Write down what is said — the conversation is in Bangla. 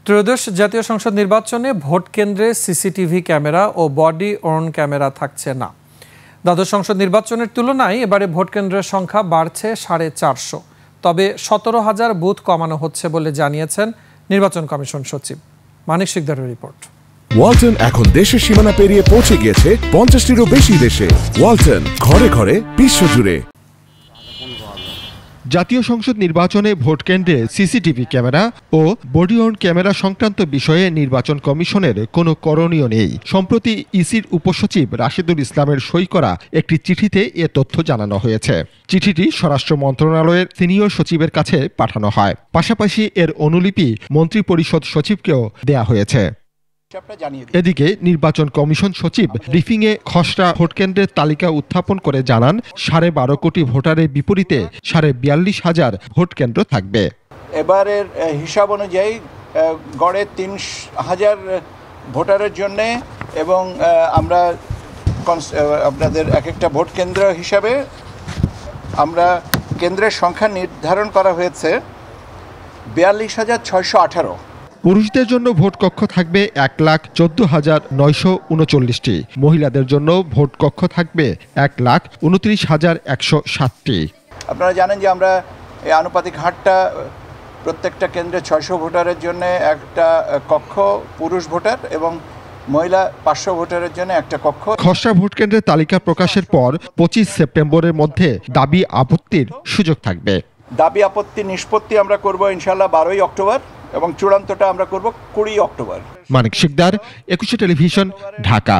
ত্রয়োদশ জাতীয় সংসদ নির্বাচনে ভোট কেন্দ্রে সিসিটিভি ক্যামেরা ও বডি ওর্ন ক্যামেরা থাকছে না। দ্বাদশ সংসদ নির্বাচনের তুলনায় এবারে ভোট কেন্দ্রের সংখ্যা বাড়ছে 450। তবে 17,000 বুথ কমানো হচ্ছে বলে জানিয়েছেন নির্বাচন কমিশন সচিব। মানিক শিকদারের রিপোর্ট। ওয়ালটন এখন দেশের সীমানা পেরিয়ে পৌঁছে গিয়েছে 50টিরও বেশি দেশে। ওয়ালটন, ঘরে ঘরে বিশ্বজুড়ে। জাতীয় সংসদ নির্বাচনে ভোট কেন্দ্রে সিসিটিভি ক্যামেরা ও বডি ওর্ন ক্যামেরা সংক্রান্ত বিষয়ে নির্বাচন কমিশনের কোনো করণীয় নেই। সম্প্রতি ইসির উপসচিব রাশেদুল ইসলামের সই করা একটি চিঠিতে এ তথ্য জানানো হয়েছে। চিঠিটি স্বরাষ্ট্র মন্ত্রণালয়ের সিনিয়র সচিবের কাছে পাঠানো হয়। পাশাপাশি এর অনুলিপি মন্ত্রিপরিষদ সচিবকেও দেয়া হয়েছে। এদিকে নির্বাচন কমিশন সচিব ব্রিফিংয়ে খসড়া ভোটকেন্দ্রের তালিকা উত্থাপন করে জানান 12.5 কোটি ভোটারের বিপরীতে 42,500 ভোটকেন্দ্র থাকবে। এবারের হিসাব অনুযায়ী গড়ে 3,000 ভোটারের জন্য এবং আমরা আপনাদের এক একটা ভোট কেন্দ্র হিসাবে আমরা কেন্দ্রের সংখ্যা নির্ধারণ করা হয়েছে 42,618। পুরুষদের জন্য ভোট কক্ষ থাকবে 1,14,939টি, মহিলাদের জন্য ভোট কক্ষ থাকবে 1,29,107টি। আপনারা জানেন যে আমরা এই আনুপাতিক হারটা প্রত্যেকটা কেন্দ্রে 600 ভোটারের জন্য একটা কক্ষ পুরুষ ভোটার এবং মহিলা 500 ভোটারের জন্য একটা কক্ষ। খসড়া ভোট কেন্দ্রের তালিকা প্রকাশের পর 25 সেপ্টেম্বরের মধ্যে দাবি আপত্তির সুযোগ থাকবে। দাবি আপত্তি নিষ্পত্তি আমরা করব ইনশাআল্লাহ 12ই অক্টোবর এবং চূড়ান্তটা আমরা করব 20 অক্টোবর। মানিক শিকদার, 21 টেলিভিশন, ঢাকা।